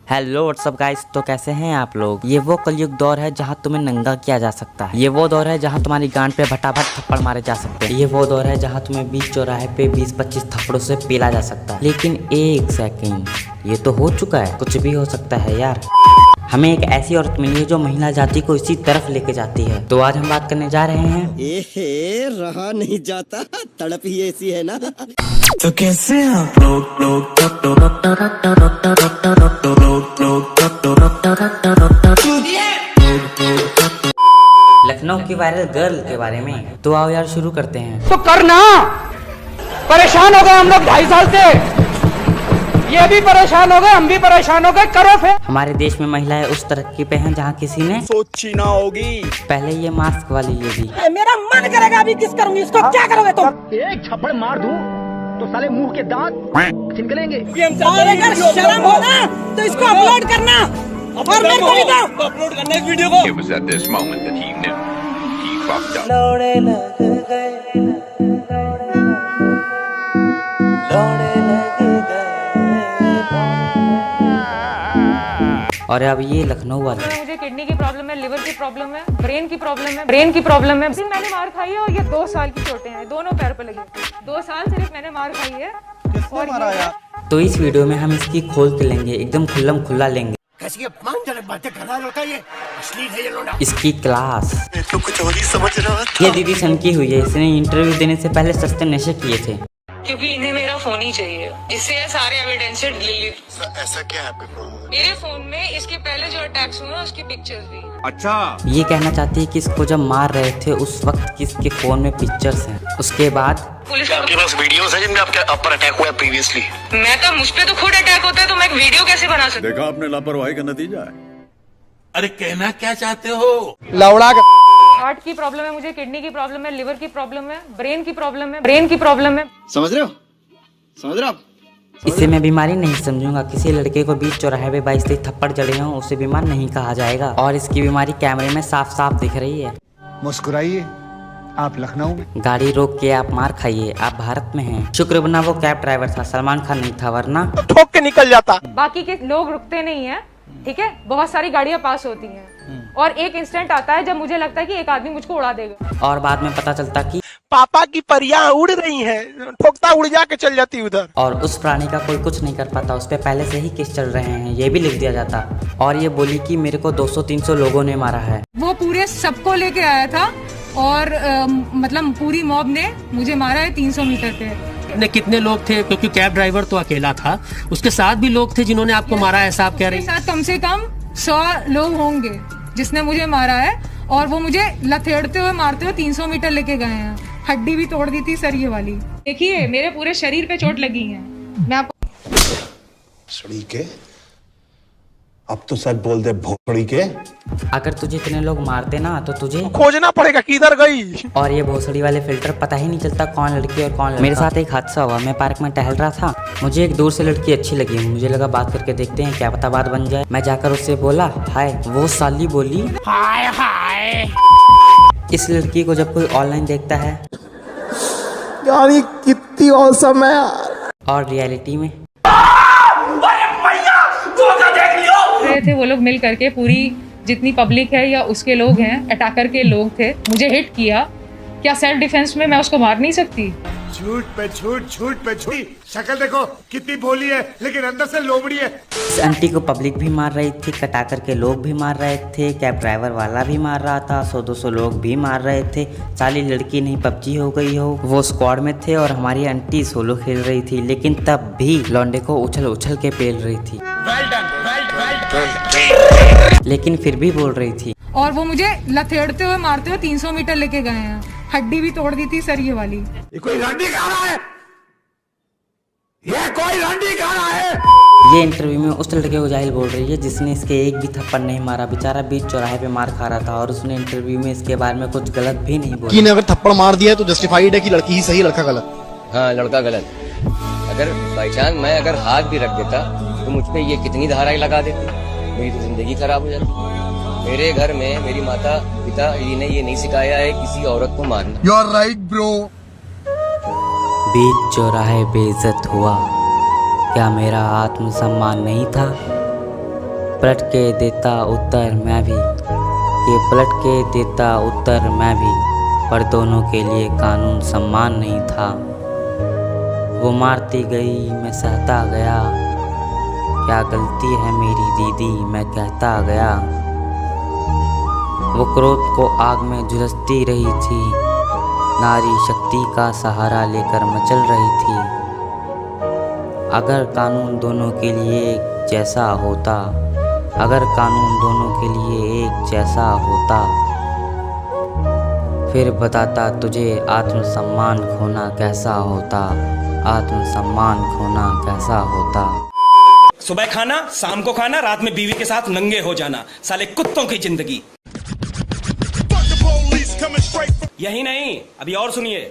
Hello what's up guys, तो कैसे हैं आप लोग। ये वो कलयुग दौर है जहां तुम्हें नंगा किया जा सकता है। ये वो दौर है जहां तुम्हारी गांड पे भटाभट थप्पड़ मारे जा सकते हैं। ये वो दौर है जहां तुम्हें बीच चौराहे पे 20-25 थप्पड़ों से पीला जा सकता है। लेकिन एक सेकंड, ये तो हो चुका है। कुछ भी हो सकता है यार। हमें एक ऐसी औरत मिली है जो महिला जाति को इसी तरफ लेके जाती है। तो आज हम बात करने जा रहे हैं। रहा नहीं जाता, तड़प ही ऐसी है ना। तो कैसे आप लखनऊ की वायरल गर्ल के बारे में। तो आओ यार शुरू करते हैं। तो करना, परेशान हो गए हम लोग 2.5 साल से। ये भी परेशान हो गए, हम भी परेशान हो गए। करो फिर। हमारे देश में महिलाएं उस तरक्की पे हैं जहाँ किसी ने सोची ना होगी। पहले ये मास्क वाली लेडी। मेरा मन करेगा अभी किस करूंगी इसको। क्या करोगे तुम? एक थप्पड़ मार दूं तो साले मुंह के दांत छिलकलेंगे। और अगर शर्म हो ना तो इसको अपलोड करना और मेरे को भी दो अपलोड करना इस वीडियो को। It was at this moment that he knew he fucked up. और अब ये लखनऊ वाली। मुझे किडनी की प्रॉब्लम है, लिवर की प्रॉब्लम है, ब्रेन की प्रॉब्लम है। मैंने मार खाई है और ये 2 साल की चोटें हैं, दोनों पैर पे लगी। 2 साल सिर्फ मैंने मार खाई है। और तो इस वीडियो में हम इसकी खोल के लेंगे, एकदम खुल्लम खुल्ला लेंगे। बातें कर रहा है ये असली है ये लोड़ा। इसकी क्लास। तो कुछ और ही समझ रहा था। ये दीदी सनकी हुई है। इसने इंटरव्यू देने से पहले सस्ते नशे किए थे। क्योंकि इन्हें मेरा फोन ही चाहिए, जिससे ये सारे एविडेंस डिलीट। ऐसा क्या है आपके फोन में? मेरे फोन में इसके पहले जो अटैक्स हुए उसकी पिक्चर्स भी। अच्छा, ये कहना चाहती है कि इसको जब मार रहे थे उस वक्त किसके फोन में पिक्चर्स हैं। उसके बाद पुलिस आपके पास वीडियोस है जिनमें आपके आप पर अटैक हुआ है प्रीवियसली? मैं तो मुझ पे तो खुद अटैक होता है, तो मैं एक वीडियो कैसे बना सकती। देखा आपने लापरवाही का नतीजा है। अरे कहना क्या चाहते हो? लौड़ा हार्ट की प्रॉब्लम है, मुझे किडनी की प्रॉब्लम है, लिवर की प्रॉब्लम है, ब्रेन की प्रॉब्लम है। समझ रहे हो आप? इसे मैं बीमारी नहीं समझूंगा। किसी लड़के को बीच चौराहे पे 22-23 थप्पड़ जड़े हों उसे बीमार नहीं कहा जाएगा। और इसकी बीमारी कैमरे में साफ साफ दिख रही है। मुस्कुराइए, आप लखनऊ में। गाड़ी रोक के आप मार खाइए, आप भारत में हैं। शुक्र बना वो कैब ड्राइवर था, सलमान खान नहीं था, वरना ठोक के निकल जाता। बाकी के लोग रुकते नहीं है, ठीक है। बहुत सारी गाड़ियां पास होती हैं और एक इंस्टेंट आता है जब मुझे लगता है कि एक आदमी मुझको उड़ा देगा। और बाद में पता चलता कि पापा की परियां उड़ रही हैं, ठोकता उड़ जाके चल जाती उधर। और उस प्राणी का कोई कुछ नहीं कर पाता, उस पे पहले से ही केस चल रहे हैं, ये भी लिख दिया जाता। और ये बोली कि मेरे को 200-300 लोगों ने मारा है। वो पूरे सबको लेके आया था और मतलब पूरी मॉब ने मुझे मारा है 300 मीटर पे। कितने लोग थे? क्योंकि कैब ड्राइवर तो अकेला था, उसके साथ भी लोग थे जिन्होंने आपको मारा, ऐसा आप कह रहे हैं? कम से कम 100 लोग होंगे जिसने मुझे मारा है। और वो मुझे लथेड़ते हुए मारते हुए 300 मीटर लेके गए हैं। हड्डी भी तोड़ दी थी सरिये वाली। देखिए मेरे पूरे शरीर पे चोट लगी है। मैं आपको सड़ी के अब तो सच बोल दे, भोसड़ी के। अगर तुझे इतने लोग मारते ना तो तुझे खोजना पड़ेगा किधर गई। और ये भोसड़ी वाले फिल्टर पता ही नहीं चलता कौन लड़की और कौन लड़का। मेरे साथ एक हादसा हुआ। मैं पार्क में टहल रहा था, मुझे एक दूर से लड़की अच्छी लगी। मुझे लगा बात करके देखते हैं, क्या पता बात बन जाए। मैं जाकर उससे बोला हाय। वो साली बोली हाय हाय। इस लड़की को जब कोई ऑनलाइन देखता है यार ये कितनी औसम है यार। और रियलिटी में रहे थे वो लोग मिल करके, पूरी जितनी पब्लिक है या उसके लोग हैं, अटैकर के लोग थे, मुझे हिट किया। क्या सेल्फ डिफेंस में मैं उसको मार नहीं सकती? झूठ पे झूठ, झूठ पे झूठी। शक्ल देखो कितनी भोली है लेकिन अंदर से लोमड़ी है। इस आंटी को पब्लिक भी मार रही थी, कटाकर के लोग भी मार रहे थे, कैब ड्राइवर वाला भी मार रहा था, 100-200 लोग भी मार रहे थे। साली लड़की नहीं पबजी हो गई हो। वो स्क्वाड में थे और हमारी आंटी सोलो खेल रही थी, लेकिन तब भी लौंडे को उछल उछल के पेल रही थी। लेकिन फिर भी बोल रही थी। और वो मुझे लथेड़ते हुए मारते हुए 300 मीटर लेके गए हैं। हड्डी भी तोड़ दी थी सरिये वाली। ये कोई रंडी खा रहा है, ये कोई रंडी खा रहा है। ये इंटरव्यू में उस लड़के को जाहिल बोल रही है जिसने इसके एक भी थप्पड़ नहीं मारा। बेचारा बीच चौराहे पे मार खा रहा था और उसने इंटरव्यू में इसके बारे में कुछ गलत भी नहीं बोला। ने अगर थप्पड़ मार दिया है तो जस्टिफाइड है कि लड़की ही सही, लड़का गलत। हाँ, लड़का गलत। अगर बाई चांस मैं अगर हाथ भी रख देता तो मुझ पे ये कितनी धाराएं लगा देती, मेरी तो जिंदगी खराब हो जाती। मेरे घर में मेरी माता पिता ने ये नहीं सिखाया है किसी औरत को मारना। You are right bro. बीच चौराहे बेइज्जत हुआ, क्या मेरा आत्मसम्मान नहीं था? पलट के देता उत्तर मैं भी, कि पलट के देता उत्तर मैं भी, पर दोनों के लिए कानून सम्मान नहीं था। वो मारती गई मैं सहता गया, क्या गलती है मेरी दीदी मैं कहता गया। वो क्रोध को आग में झुलसती रही थी, नारी शक्ति का सहारा लेकर मचल रही थी। अगर कानून दोनों के लिए एक जैसा होता, अगर कानून दोनों के लिए एक जैसा होता, फिर बताता तुझे आत्मसम्मान खोना कैसा होता, आत्मसम्मान खोना कैसा होता। सुबह खाना, शाम को खाना, रात में बीवी के साथ नंगे हो जाना, साले कुत्तों की जिंदगी। यही नहीं, अभी और सुनिए।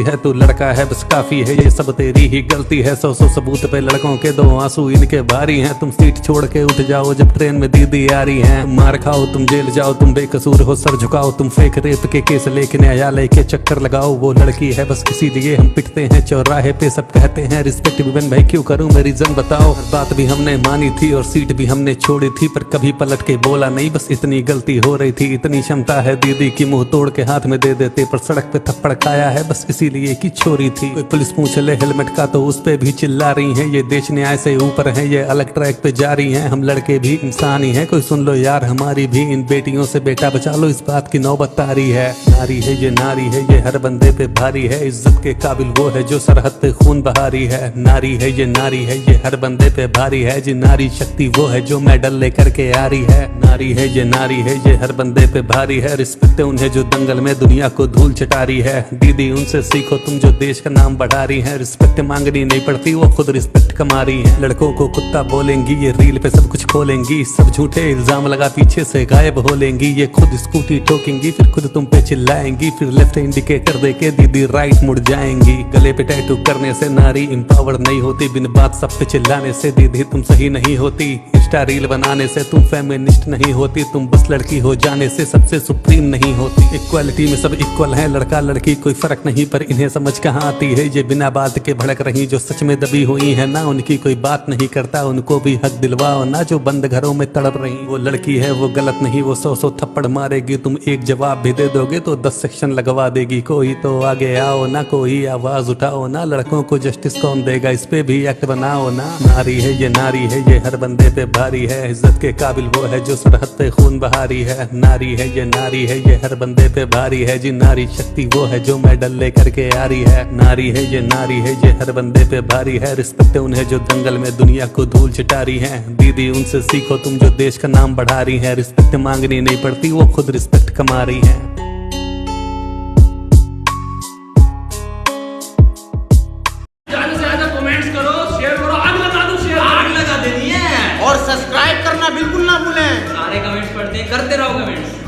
है तू लड़का है बस काफी है, ये सब तेरी ही गलती है। 100 सबूत पे लड़कों के 2 आंसू इनके भारी हैं। तुम सीट छोड़ के उठ जाओ जब ट्रेन में दीदी आ रही हैं। मार खाओ तुम जेल जाओ, तुम बेकसूर हो सर झुकाओ। तुम फेक रेप के केस लेके न्यायालय के चक्कर लगाओ। वो लड़की है बस इसीलिए हम पिटते हैं चौराहे पे, सब कहते हैं रिस्पेक्ट विमेन। भाई क्यों करूं मैं रीजन बताओ। बात भी हमने मानी थी और सीट भी हमने छोड़ी थी, पर कभी पलट के बोला नहीं, बस इतनी गलती हो रही थी। इतनी क्षमता है दीदी की मुंह तोड़ के हाथ में दे देते, पर सड़क पे थप्पड़ खाया है बस इसीलिए की छोरी थी। कोई पुलिस पूछ ले हेलमेट का तो उस पे भी चिल्ला रही हैं। ये देश न्याय से ऊपर है, ये अलग ट्रैक पे जा रही हैं। हम लड़के भी इंसान ही हैं, कोई सुन लो यार हमारी भी। इन बेटियों से बेटा बचा लो, इस बात की नौबत आ रही है। नारी है ये, नारी है ये, हर बंदे पे भारी है। इज्जत के काबिल वो है जो सरहद पे खून बहा रही है। नारी है ये, नारी है ये, हर बंदे पे भारी है। जी नारी शक्ति वो है जो मेडल लेकर के आ रही है। नारी है ये, नारी है ये, हर बंदे पे भारी है। रिस्पेक्ट उन्हें जो दंगल में दुनिया को धूल चटा रही है। दीदी उनसे सीखो तुम जो देश का नाम बढ़ा रही है। रिस्पेक्ट मांगनी नहीं पड़ती, वो खुद रिस्पेक्ट कमा रही है। लड़कों को कुत्ता बोलेंगी, ये रील पे सब कुछ खोलेंगी। सब झूठे इल्जाम लगा पीछे से गायब हो लेंगी। ये खुद स्कूटी ठोकेंगी, फिर खुद तुम पे चिल्लाएंगी। फिर लेफ्ट इंडिकेटर देके दीदी राइट मुड़ जाएंगी। गले पे टैटू करने से नारी एम्पावर नहीं होती। बिन बात सब पे चिल्लाने से दीदी तुम सही नहीं होती। इंस्टा रील बनाने से तुम फेमिनिस्ट नहीं होती। तुम बस लड़की हो जाने से सबसे सुप्रीम नहीं होती। इक्वालिटी में सब इक्वल है, लड़का लड़की कोई फर्क नहीं, पर इन्हें समझ कहाँ आती है। ये बिना बात के भड़क रही, जो सच में दबी हुई है ना, उनकी कोई बात नहीं करता। उनको भी हक दिलवाओ ना, जो बंद घरों में तड़प रही। वो लड़की है वो गलत नहीं, वो 100 थप्पड़ मारेगी। तुम एक जवाब भी दे दोगे तो 10 सेक्शन लगवा देगी। कोई तो आगे आओ ना, कोई आवाज उठाओ ना। लड़कों को जस्टिस कौन देगा, इस पे भी एक्ट बनाओ ना। नारी है ये, नारी है ये, हर बंदे पे भारी है। इज्जत के काबिल वो है जो सरहद पे खून बहा रही है। नारी है ये, नारी है ये, हर बंदे पे भारी है। जी नारी शक्ति वो है जो मेडल लेकर के आ रही है। नारी है ये, नारी है ये, हर बंदे पे भारी है। रिस्पेक्ट उन्हें जो दंगल में दुनिया को धूल चटा रही है। दीदी उनसे सीखो तुम जो देश का नाम बढ़ा रही है। रिस्पेक्ट मांगनी नहीं पड़ती, वो खुद रिस्पेक्ट कमा रही है। ज्यादा से ज्यादा कमेंट्स करो, शेयर करो, आग लगा दो, शेयर आग लगा देनी है। और सब्सक्राइब करना बिल्कुल ना भूलें। सारे कमेंट्स पढ़ते हैं, करते रहो कमेंट्स।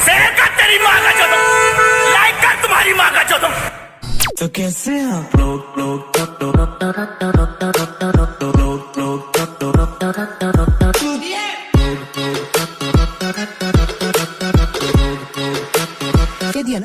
शेयर कर तेरी माँ का चौथो, लाइक कर तुम्हारी माँ का चौथो। तो कैसे आप लोग